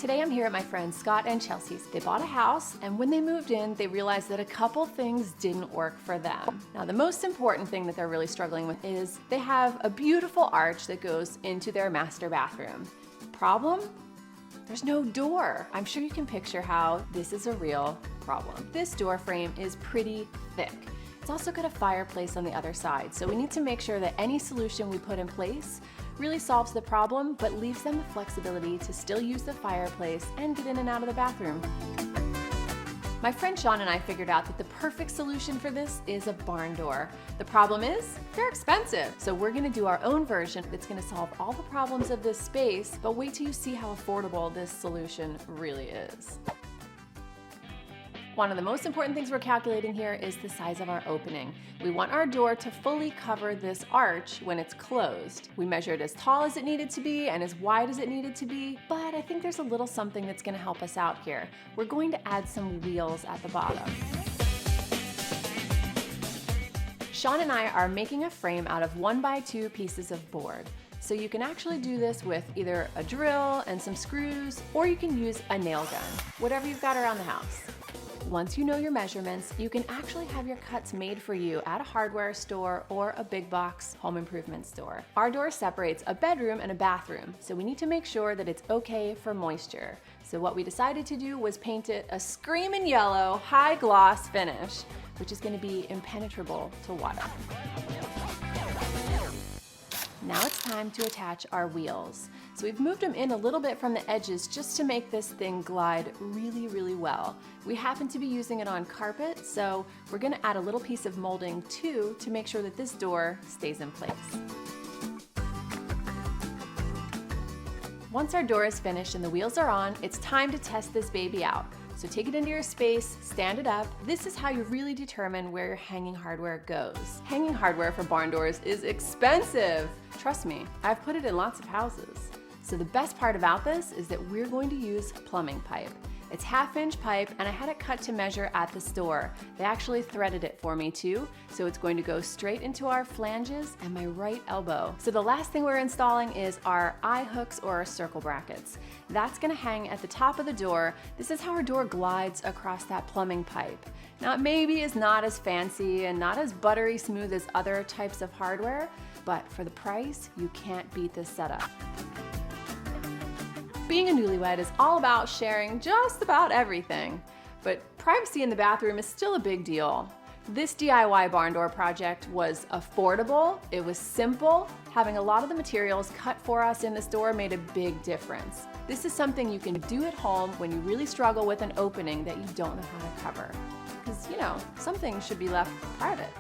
Today I'm here at my friends Scott and Chelsea's. They bought a house, and when they moved in, they realized that a couple things didn't work for them. Now, the most important thing that they're really struggling with is they have a beautiful arch that goes into their master bathroom. Problem? There's no door. I'm sure you can picture how this is a real problem. This door frame is pretty thick. It's also got a fireplace on the other side, so we need to make sure that any solution we put in place really solves the problem, but leaves them the flexibility to still use the fireplace and get in and out of the bathroom. My friend Sean and I figured out that the perfect solution for this is a barn door. The problem is, they're expensive. So we're gonna do our own version that's gonna solve all the problems of this space, but wait till you see how affordable this solution really is. One of the most important things we're calculating here is the size of our opening. We want our door to fully cover this arch when it's closed. We measured as tall as it needed to be and as wide as it needed to be, but I think there's a little something that's gonna help us out here. We're going to add some wheels at the bottom. Sean and I are making a frame out of 1x2 pieces of board. So you can actually do this with either a drill and some screws, or you can use a nail gun, whatever you've got around the house. Once you know your measurements, you can actually have your cuts made for you at a hardware store or a big box home improvement store. Our door separates a bedroom and a bathroom, so we need to make sure that it's okay for moisture. So what we decided to do was paint it a screaming yellow, high gloss finish, which is going to be impenetrable to water. Now it's time to attach our wheels. So we've moved them in a little bit from the edges just to make this thing glide really, really well. We happen to be using it on carpet, so we're gonna add a little piece of molding too to make sure that this door stays in place. Once our door is finished and the wheels are on, it's time to test this baby out. So take it into your space, stand it up. This is how you really determine where your hanging hardware goes. Hanging hardware for barn doors is expensive. Trust me, I've put it in lots of houses. So the best part about this is that we're going to use plumbing pipe. It's 1/2-inch pipe, and I had it cut to measure at the store. They actually threaded it for me too, so it's going to go straight into our flanges and my right elbow. So the last thing we're installing is our eye hooks or our circle brackets. That's gonna hang at the top of the door. This is how our door glides across that plumbing pipe. Now it maybe is not as fancy and not as buttery smooth as other types of hardware, but for the price, you can't beat this setup. Being a newlywed is all about sharing just about everything, but privacy in the bathroom is still a big deal. This DIY barn door project was affordable, it was simple. Having a lot of the materials cut for us in the store made a big difference. This is something you can do at home when you really struggle with an opening that you don't know how to cover. Because, you know, some things should be left private.